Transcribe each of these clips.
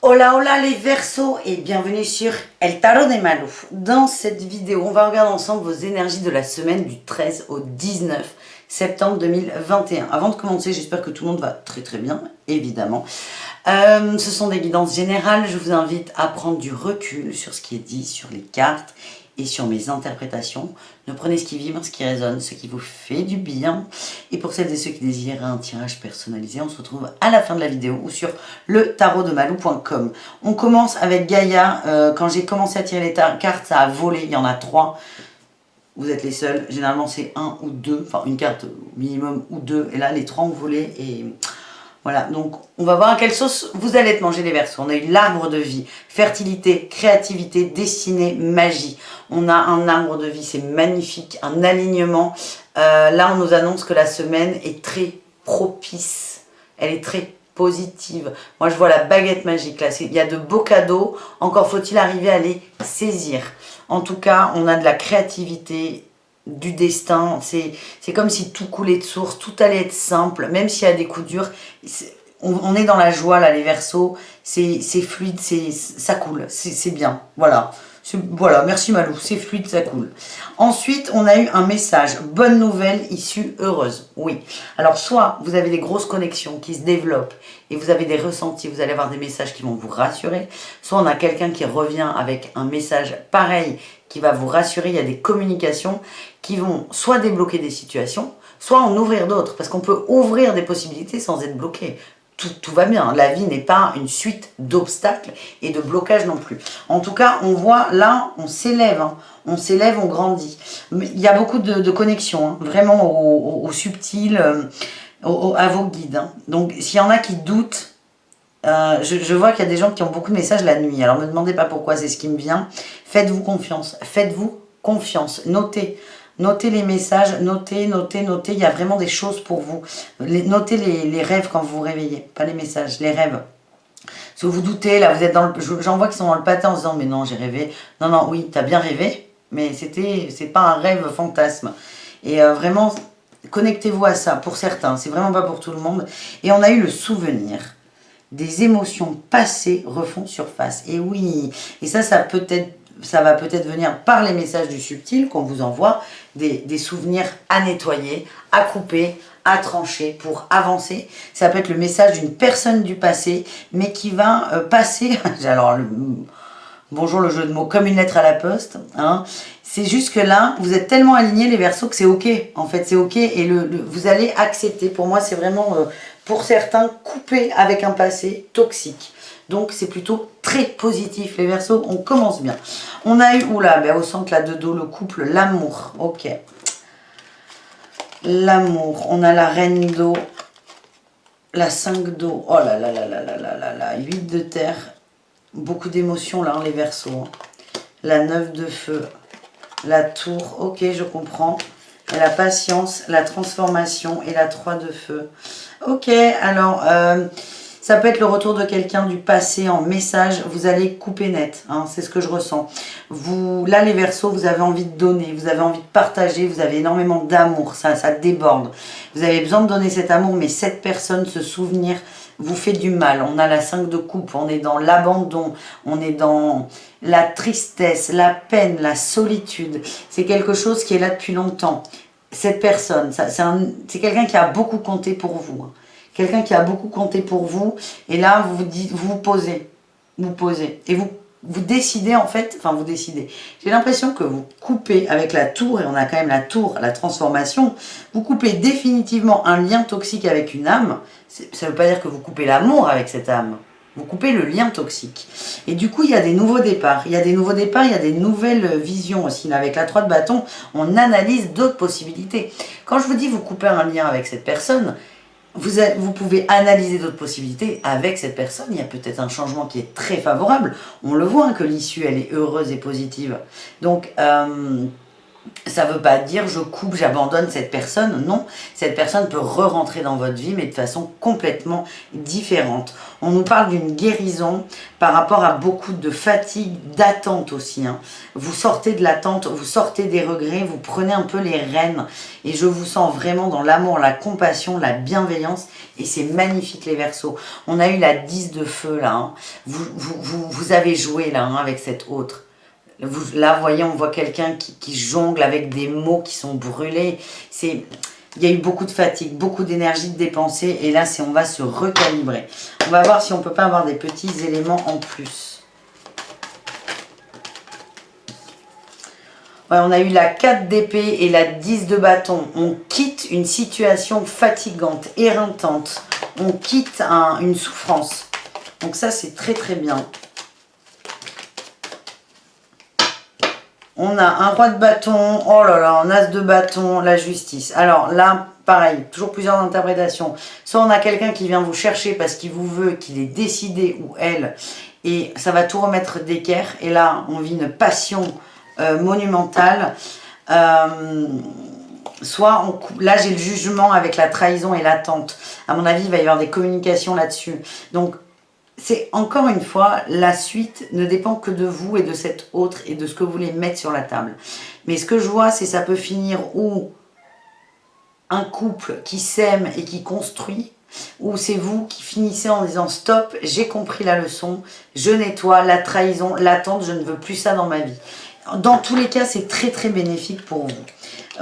Hola hola les Verseaux et bienvenue sur El Tarot de Malou. Dans cette vidéo, on va regarder ensemble vos énergies de la semaine du 13 au 19 septembre 2021. Avant de commencer, j'espère que tout le monde va très très bien, évidemment. Ce sont des guidances générales, je vous invite à prendre du recul sur ce qui est dit, sur les cartes et sur mes interprétations. Ne prenez ce qui vibre, ce qui résonne, ce qui vous fait du bien. Et pour celles et ceux qui désirent un tirage personnalisé, on se retrouve à la fin de la vidéo ou sur le tarotdemalou.com. On commence avec Gaïa. Quand j'ai commencé à tirer les cartes, ça a volé, il y en a 3. Vous êtes les seuls, généralement c'est 1 ou 2, enfin une carte minimum ou 2, et là les 3 ont volé, et voilà, donc on va voir à quelle sauce vous allez être mangé les Verseaux. On a eu l'arbre de vie, fertilité, créativité, destinée, magie. On a un arbre de vie, c'est magnifique, un alignement. Là on nous annonce que la semaine est très propice, elle est très positive. Moi je vois la baguette magique là, il y a de beaux cadeaux, encore faut-il arriver à les saisir. En tout cas, on a de la créativité, du destin, c'est comme si tout coulait de source, tout allait être simple, même s'il y a des coups durs, on est dans la joie là les Verseaux, c'est fluide, ça coule, c'est bien, voilà. Voilà, merci Malou, c'est fluide, ça coule. Ensuite, on a eu un message, bonne nouvelle, issue heureuse. Oui, alors soit vous avez des grosses connexions qui se développent et vous avez des ressentis, vous allez avoir des messages qui vont vous rassurer, soit on a quelqu'un qui revient avec un message pareil qui va vous rassurer, il y a des communications qui vont soit débloquer des situations, soit en ouvrir d'autres, parce qu'on peut ouvrir des possibilités sans être bloqué. Tout va bien, la vie n'est pas une suite d'obstacles et de blocages non plus. En tout cas, on voit là, on s'élève, hein. On s'élève, on grandit. Mais il y a beaucoup de connexions, hein, vraiment au subtil, à vos guides. Hein. Donc, s'il y en a qui doutent, je vois qu'il y a des gens qui ont beaucoup de messages la nuit. Alors, ne me demandez pas pourquoi, c'est ce qui me vient. Faites-vous confiance, faites-vous confiance. Notez. Notez les messages, notez. Il y a vraiment des choses pour vous. Notez les rêves quand vous vous réveillez. Pas les messages, les rêves. Si vous doutez, là, vous êtes dans le... J'en vois qui sont dans le pâté en se disant, mais non, j'ai rêvé. Non, oui, t'as bien rêvé, mais c'est pas un rêve fantasme. Et vraiment, connectez-vous à ça, pour certains. C'est vraiment pas pour tout le monde. Et on a eu le souvenir des émotions passées refont surface. Et oui, et ça va peut-être venir par les messages du subtil qu'on vous envoie, des souvenirs à nettoyer, à couper, à trancher pour avancer. Ça peut être le message d'une personne du passé, mais qui va passer, alors bonjour le jeu de mots, comme une lettre à la poste, hein. C'est juste que là, vous êtes tellement alignés les Verseaux que c'est ok, en fait c'est ok, et vous allez accepter. Pour moi c'est vraiment, pour certains, couper avec un passé toxique. Donc c'est plutôt très positif les Verseaux, on commence bien. On a eu, oula, ben, au centre là de dos, le couple, l'amour, ok. L'amour, on a la reine d'eau, la 5 d'eau, oh là là là là là là là là, 8 de terre, beaucoup d'émotions là, hein, les Verseaux. Hein. La 9 de feu, la tour, ok, je comprends. Et la patience, la transformation et la 3 de feu. Ok, alors, ça peut être le retour de quelqu'un du passé en message. Vous allez couper net, hein, c'est ce que je ressens. Là, les Verseaux, vous avez envie de donner, vous avez envie de partager, vous avez énormément d'amour, ça déborde. Vous avez besoin de donner cet amour, mais cette personne, ce souvenir, vous fait du mal. On a la 5 de coupe, on est dans l'abandon, on est dans la tristesse, la peine, la solitude. C'est quelque chose qui est là depuis longtemps. Cette personne, c'est quelqu'un qui a beaucoup compté pour vous. Hein. Quelqu'un qui a beaucoup compté pour vous. Et là, vous posez. Et vous décidez en fait, enfin vous décidez. J'ai l'impression que vous coupez avec la tour, et on a quand même la tour, la transformation, vous coupez définitivement un lien toxique avec une âme. Ça ne veut pas dire que vous coupez l'amour avec cette âme. Vous coupez le lien toxique. Et du coup, il y a des nouveaux départs. Il y a des nouvelles visions aussi. Là, avec la 3 de bâton, on analyse d'autres possibilités. Quand je vous dis vous coupez un lien avec cette personne, vous pouvez analyser d'autres possibilités avec cette personne. Il y a peut-être un changement qui est très favorable. On le voit hein, que l'issue, elle est heureuse et positive. Donc, Ça ne veut pas dire je coupe, j'abandonne cette personne. Non, cette personne peut re-rentrer dans votre vie, mais de façon complètement différente. On nous parle d'une guérison par rapport à beaucoup de fatigue, d'attente aussi. Hein. Vous sortez de l'attente, vous sortez des regrets, vous prenez un peu les rênes. Et je vous sens vraiment dans l'amour, la compassion, la bienveillance. Et c'est magnifique les Verseaux. On a eu la 10 de feu là. Hein. Vous avez joué là hein, avec cette autre. Là, vous voyez, on voit quelqu'un qui jongle avec des mots qui sont brûlés. Il y a eu beaucoup de fatigue, beaucoup d'énergie dépensée. Et là, on va se recalibrer. On va voir si on ne peut pas avoir des petits éléments en plus. Ouais, on a eu la 4 d'épée et la 10 de bâton. On quitte une situation fatigante, éreintante. On quitte une souffrance. Donc ça, c'est très très bien. On a un roi de bâton, oh là là, un as de bâton, la justice. Alors là, pareil, toujours plusieurs interprétations. Soit on a quelqu'un qui vient vous chercher parce qu'il vous veut, qu'il est décidé ou elle, et ça va tout remettre d'équerre. Et là, on vit une passion monumentale. Soit, là j'ai le jugement avec la trahison et l'attente. À mon avis, il va y avoir des communications là-dessus. Donc, c'est encore une fois, la suite ne dépend que de vous et de cet autre et de ce que vous voulez mettre sur la table. Mais ce que je vois, c'est que ça peut finir où un couple qui s'aime et qui construit, ou c'est vous qui finissez en disant stop, j'ai compris la leçon, je nettoie la trahison, l'attente, je ne veux plus ça dans ma vie. Dans tous les cas, c'est très très bénéfique pour vous.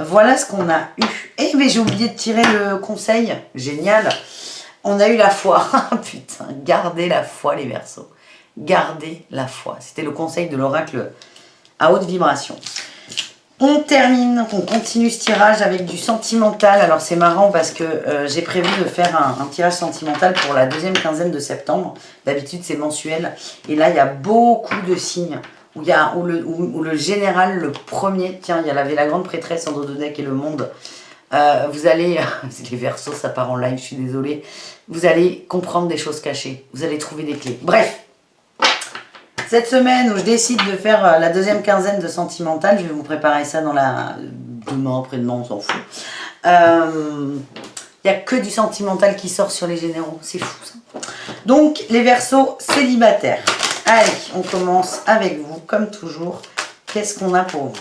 Voilà ce qu'on a eu. Eh mais j'ai oublié de tirer le conseil, génial. On a eu la foi. Putain, gardez la foi les Verseaux. Gardez la foi. C'était le conseil de l'oracle à haute vibration. On termine, on continue ce tirage avec du sentimental. Alors c'est marrant parce que j'ai prévu de faire un tirage sentimental pour la deuxième quinzaine de septembre. D'habitude c'est mensuel. Et là il y a beaucoup de signes. Où le général, le premier, tiens, il y avait la grande prêtresse en dos de deck et le monde. Vous allez, les Verseaux ça part en live, je suis désolée, vous allez comprendre des choses cachées, vous allez trouver des clés. Bref, cette semaine où je décide de faire la deuxième quinzaine de sentimental, je vais vous préparer ça dans demain, après-demain, on s'en fout. Il n'y a que du sentimental qui sort sur les généraux, c'est fou ça. Donc les Verseaux célibataires, allez, on commence avec vous, comme toujours. Qu'est-ce qu'on a pour vous?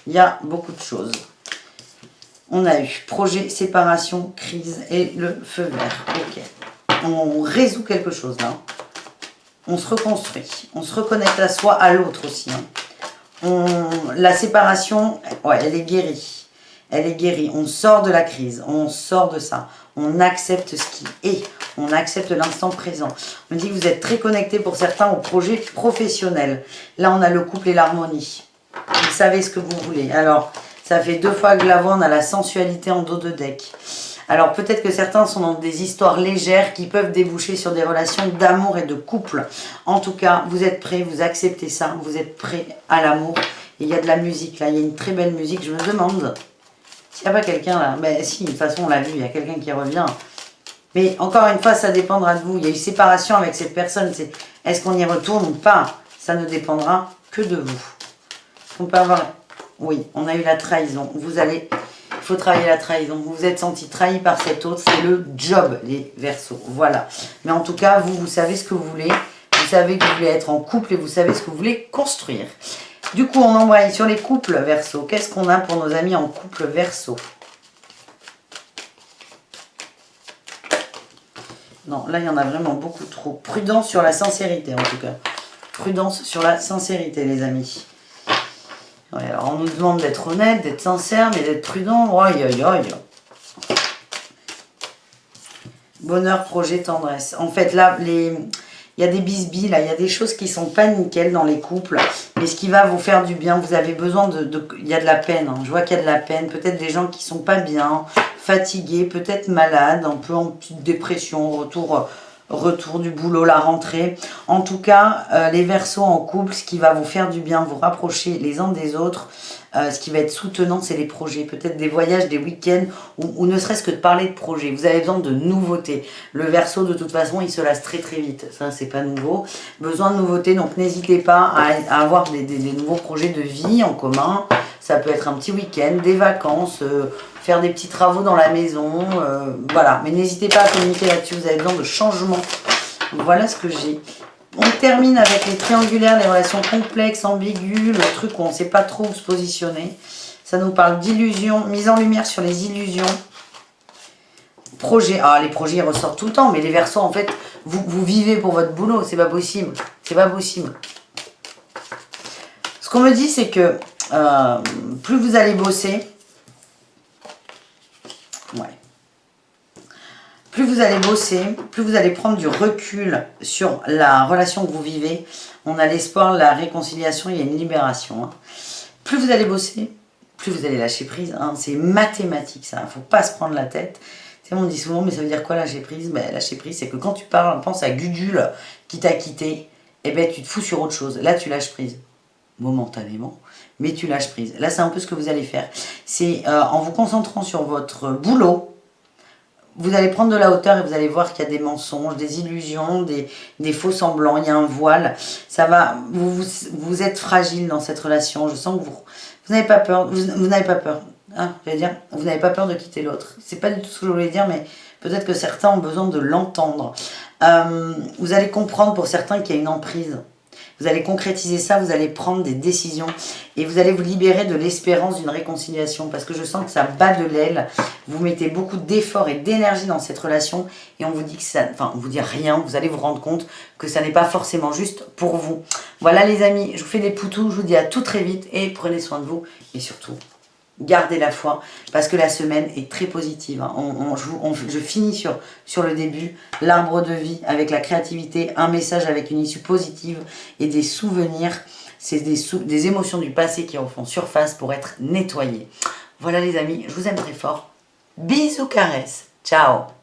Il y a beaucoup de choses. On a eu projet, séparation, crise et le feu vert. Ok. On résout quelque chose là. On se reconstruit. On se reconnecte à soi, à l'autre aussi. Hein. La séparation, ouais, elle est guérie. Elle est guérie. On sort de la crise. On sort de ça. On accepte ce qui est. On accepte l'instant présent. On me dit que vous êtes très connecté pour certains au projet professionnel. Là, on a le couple et l'harmonie. Vous savez ce que vous voulez. Alors... ça fait 2 fois que la voix, on a la sensualité en dos de deck. Alors peut-être que certains sont dans des histoires légères qui peuvent déboucher sur des relations d'amour et de couple. En tout cas, vous êtes prêts, vous acceptez ça, vous êtes prêts à l'amour. Il y a de la musique là, il y a une très belle musique. Je me demande s'il n'y a pas quelqu'un là. Ben si, de toute façon on l'a vu, il y a quelqu'un qui revient. Mais encore une fois, ça dépendra de vous. Il y a eu séparation avec cette personne. Est-ce qu'on y retourne ou pas? Ça ne dépendra que de vous. On peut avoir... oui, on a eu la trahison. Il faut travailler la trahison. Vous vous êtes senti trahi par cet autre. C'est le job, les Verseaux. Voilà. Mais en tout cas, vous savez ce que vous voulez. Vous savez que vous voulez être en couple et vous savez ce que vous voulez construire. Du coup, on embraye sur les couples Verseaux. Qu'est-ce qu'on a pour nos amis en couple Verseaux? Non, là, il y en a vraiment beaucoup trop. Prudence sur la sincérité, en tout cas. Prudence sur la sincérité, les amis. Ouais, alors on nous demande d'être honnête, d'être sincère, mais d'être prudent. Aïe, aïe, aïe. Bonheur, projet, tendresse. En fait, là, il y a des bisbilles, là, il y a des choses qui sont pas nickel dans les couples. Mais ce qui va vous faire du bien, vous avez besoin il y a de la peine. Hein. Je vois qu'il y a de la peine. Peut-être des gens qui sont pas bien, fatigués, peut-être malades, un peu en petite dépression, retour du boulot, la rentrée. En tout cas, les Verseaux en couple, ce qui va vous faire du bien, vous rapprocher les uns des autres, Ce qui va être soutenant, c'est les projets. Peut-être des voyages, des week-ends, ou ne serait-ce que de parler de projets. Vous avez besoin de nouveautés. Le Verseau, de toute façon, il se lasse très très vite. Ça, c'est pas nouveau. Besoin de nouveautés, donc n'hésitez pas à avoir des nouveaux projets de vie en commun. Ça peut être un petit week-end, des vacances, faire des petits travaux dans la maison. Voilà, mais n'hésitez pas à communiquer là-dessus. Vous avez besoin de changement. Voilà ce que j'ai. On termine avec les triangulaires, les relations complexes, ambiguës, le truc où on ne sait pas trop où se positionner. Ça nous parle d'illusions, mise en lumière sur les illusions. Projets, les projets ils ressortent tout le temps, mais les Verseaux, en fait, vous vivez pour votre boulot, c'est pas possible. C'est pas possible. Ce qu'on me dit, c'est que plus vous allez bosser, plus vous allez bosser, plus vous allez prendre du recul sur la relation que vous vivez. On a l'espoir, la réconciliation, il y a une libération. Hein. Plus vous allez bosser, plus vous allez lâcher prise. Hein. C'est mathématique ça, il ne faut pas se prendre la tête. On me dit souvent, mais ça veut dire quoi lâcher prise? Lâcher prise, c'est que quand tu parles, pense à Gudule qui t'a quitté, et tu te fous sur autre chose. Là, tu lâches prise, momentanément, mais tu lâches prise. Là, c'est un peu ce que vous allez faire. C'est en vous concentrant sur votre boulot, vous allez prendre de la hauteur et vous allez voir qu'il y a des mensonges, des illusions, des faux semblants, il y a un voile. Ça va, vous êtes fragile dans cette relation. Je sens que vous n'avez pas peur. Vous n'avez pas peur. Hein, je vais dire, vous n'avez pas peur de quitter l'autre. C'est pas du tout ce que je voulais dire, mais peut-être que certains ont besoin de l'entendre. Vous allez comprendre pour certains qu'il y a une emprise. Vous allez concrétiser ça, vous allez prendre des décisions et vous allez vous libérer de l'espérance d'une réconciliation parce que je sens que ça bat de l'aile. Vous mettez beaucoup d'efforts et d'énergie dans cette relation et on vous dit que ça, enfin on vous dit rien, vous allez vous rendre compte que ça n'est pas forcément juste pour vous. Voilà les amis, je vous fais des poutous, je vous dis à tout très vite et prenez soin de vous et surtout gardez la foi parce que la semaine est très positive. Hein. Je finis sur le début, l'arbre de vie avec la créativité, un message avec une issue positive et des souvenirs. C'est des émotions du passé qui refont surface pour être nettoyées. Voilà les amis, je vous aime très fort. Bisous, caresses. Ciao.